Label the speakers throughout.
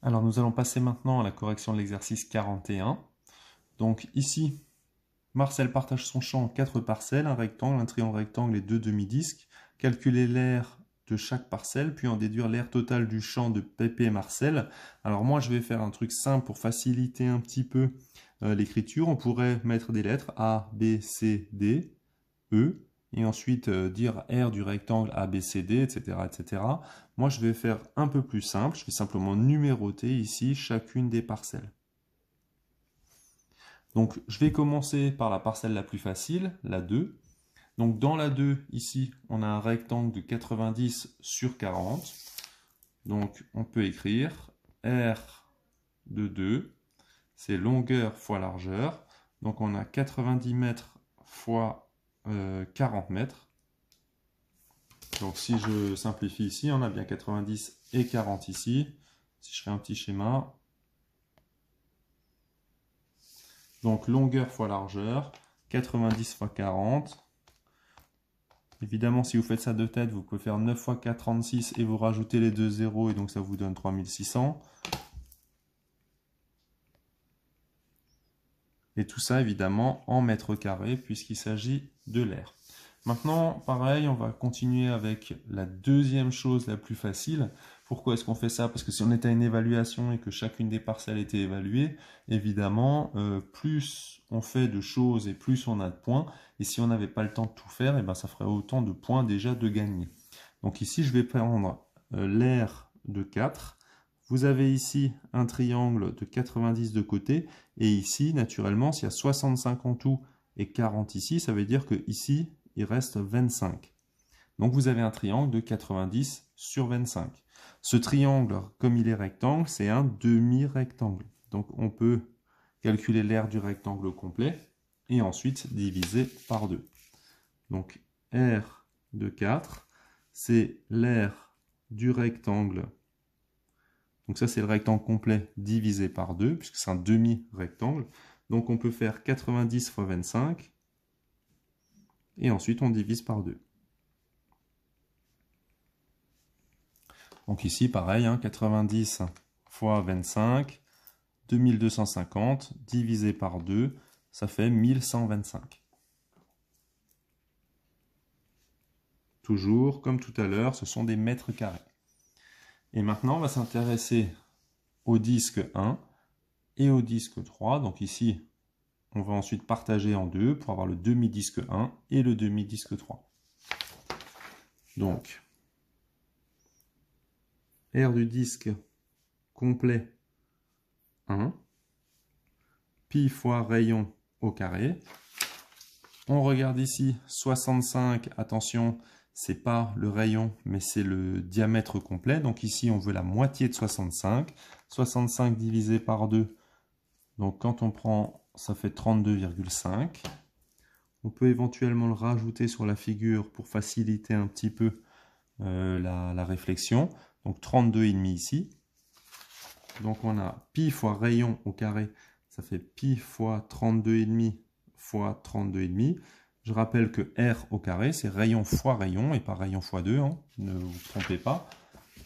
Speaker 1: Alors nous allons passer maintenant à la correction de l'exercice 41. Donc ici, Marcel partage son champ en 4 parcelles, un rectangle, un triangle rectangle et 2 demi-disques. Calculer l'aire de chaque parcelle, puis en déduire l'aire totale du champ de Pépé et Marcel. Alors moi je vais faire un truc simple pour faciliter un petit peu l'écriture. On pourrait mettre des lettres A, B, C, D, E, et ensuite dire R du rectangle ABCD, etc., etc. Moi, je vais faire un peu plus simple. Je vais simplement numéroter ici chacune des parcelles. Donc, je vais commencer par la parcelle la plus facile, la 2. Donc, dans la 2, ici, on a un rectangle de 90 sur 40. Donc, on peut écrire R de 2, c'est longueur fois largeur. Donc, on a 90 mètres fois 40 mètres. Donc si je simplifie ici, on a bien 90 et 40 ici. Si je fais un petit schéma. Donc longueur fois largeur, 90 fois 40. Évidemment, si vous faites ça de tête, vous pouvez faire 9 fois 4, 36 et vous rajoutez les deux zéros et donc ça vous donne 3600. Et tout ça, évidemment, en mètres carrés puisqu'il s'agit de l'air. Maintenant, pareil, on va continuer avec la deuxième chose la plus facile. Pourquoi est-ce qu'on fait ça? Parce que si on était à une évaluation et que chacune des parcelles était évaluée, évidemment, plus on fait de choses et plus on a de points. Et si on n'avait pas le temps de tout faire, et ben, ça ferait autant de points déjà de gagner. Donc ici, je vais prendre l'aire de 4. Vous avez ici un triangle de 90 de côté. Et ici, naturellement, s'il y a 65 en tout et 40 ici, ça veut dire que ici, il reste 25. Donc vous avez un triangle de 90 sur 25. Ce triangle, comme il est rectangle, c'est un demi-rectangle. Donc on peut calculer l'aire du rectangle complet et ensuite diviser par 2. Donc R de 4, c'est l'aire du rectangle. Donc ça c'est le rectangle complet divisé par 2, puisque c'est un demi-rectangle. Donc on peut faire 90 fois 25, et ensuite on divise par 2. Donc ici, pareil, 90 fois 25, 2250, divisé par 2, ça fait 1125. Toujours, comme tout à l'heure, ce sont des mètres carrés. Et maintenant, on va s'intéresser au disque 1 et au disque 3. Donc ici, on va ensuite partager en deux pour avoir le demi-disque 1 et le demi-disque 3. Donc, R du disque complet 1, pi fois rayon au carré. On regarde ici 65, attention, c'est pas le rayon, mais c'est le diamètre complet. Donc ici, on veut la moitié de 65. 65 divisé par 2, donc quand on prend, ça fait 32,5. On peut éventuellement le rajouter sur la figure pour faciliter un petit peu la réflexion. Donc 32,5 ici. Donc on a pi fois rayon au carré, ça fait pi fois 32,5 fois 32,5. Je rappelle que R au carré, c'est rayon fois rayon et pas rayon fois 2, hein, ne vous trompez pas.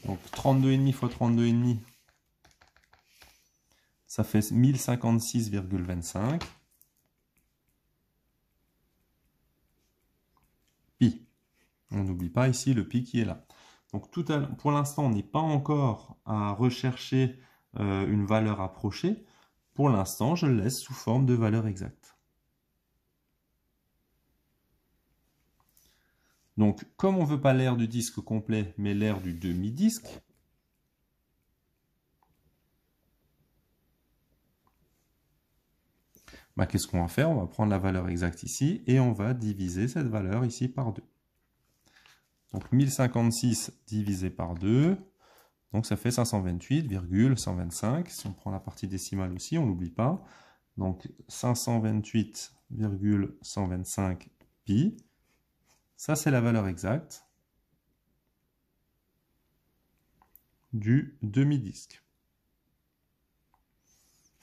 Speaker 1: Donc 32,5 fois 32,5, ça fait 1056,25. Pi. On n'oublie pas ici le pi qui est là. Donc pour l'instant, on n'est pas encore à rechercher une valeur approchée. Pour l'instant, je le laisse sous forme de valeur exacte. Donc, comme on ne veut pas l'aire du disque complet, mais l'aire du demi-disque, bah, qu'est-ce qu'on va faire? On va prendre la valeur exacte ici et on va diviser cette valeur ici par 2. Donc 1056 divisé par 2, donc ça fait 528,125. Si on prend la partie décimale aussi, on n'oublie pas. Donc 528,125 pi, ça c'est la valeur exacte du demi-disque.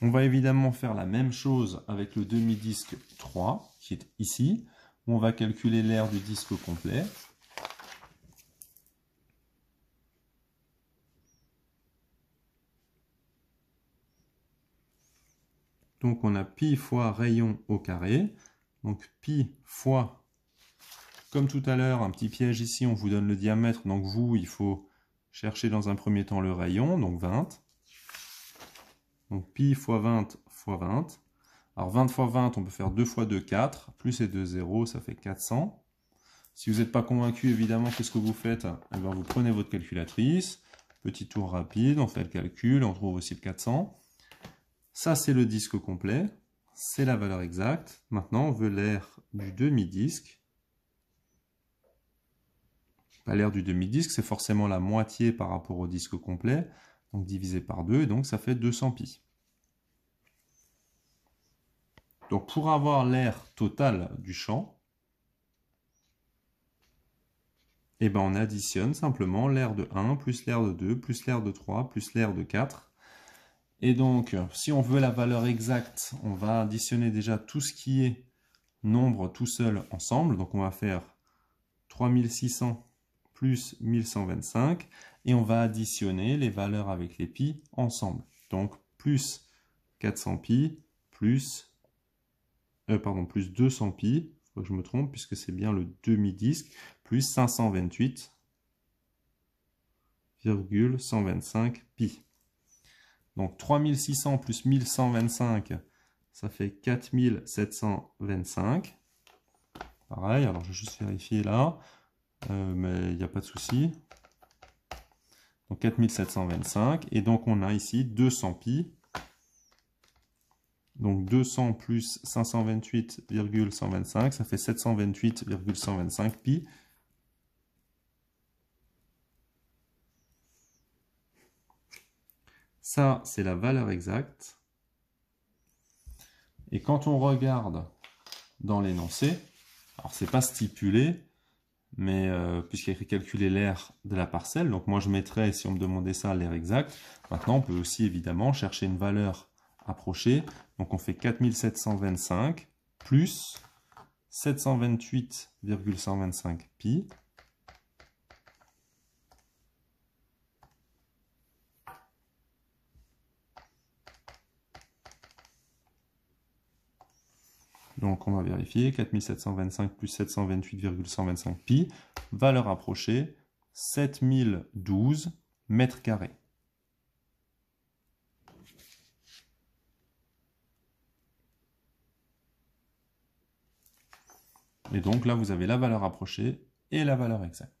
Speaker 1: On va évidemment faire la même chose avec le demi-disque 3, qui est ici, où on va calculer l'aire du disque complet. Donc on a pi fois rayon au carré. Donc pi fois, comme tout à l'heure, un petit piège ici, on vous donne le diamètre. Donc vous, il faut chercher dans un premier temps le rayon, donc 20. Donc pi fois 20 fois 20. Alors 20 fois 20, on peut faire 2 fois 2, 4. Plus et 2 0, ça fait 400. Si vous n'êtes pas convaincu, évidemment, qu'est-ce que vous faites? Eh bien, vous prenez votre calculatrice. Petit tour rapide, on fait le calcul, on trouve aussi le 400. Ça, c'est le disque complet. C'est la valeur exacte. Maintenant, on veut l'aire du demi-disque. L'aire du demi-disque, c'est forcément la moitié par rapport au disque complet. Donc divisé par 2, et donc ça fait 200 pi. Donc pour avoir l'aire totale du champ, eh ben on additionne simplement l'aire de 1, plus l'aire de 2, plus l'aire de 3, plus l'aire de 4. Et donc, si on veut la valeur exacte, on va additionner déjà tout ce qui est nombre tout seul ensemble. Donc on va faire 3600 plus 1125. Et on va additionner les valeurs avec les pi ensemble. Donc plus 400 pi plus, plus 200 pi, faut que je me trompe puisque c'est bien le demi-disque, plus 528,125 pi. Donc 3600 plus 1125, ça fait 4725. Pareil, alors je vais juste vérifier là, mais il n'y a pas de souci. Donc 4725, et donc on a ici 200 pi. Donc 200 plus 528,125, ça fait 728,125 pi. Ça, c'est la valeur exacte. Et quand on regarde dans l'énoncé, alors c'est pas stipulé, mais puisqu'il y a écrit calculer l'aire de la parcelle, donc moi je mettrais, si on me demandait ça, l'aire exacte. Maintenant, on peut aussi évidemment chercher une valeur approchée. Donc on fait 4725 plus 728,125 pi. Donc on va vérifier, 4725 plus 728,125 pi, valeur approchée, 7012 mètres carrés. Et donc là, vous avez la valeur approchée et la valeur exacte.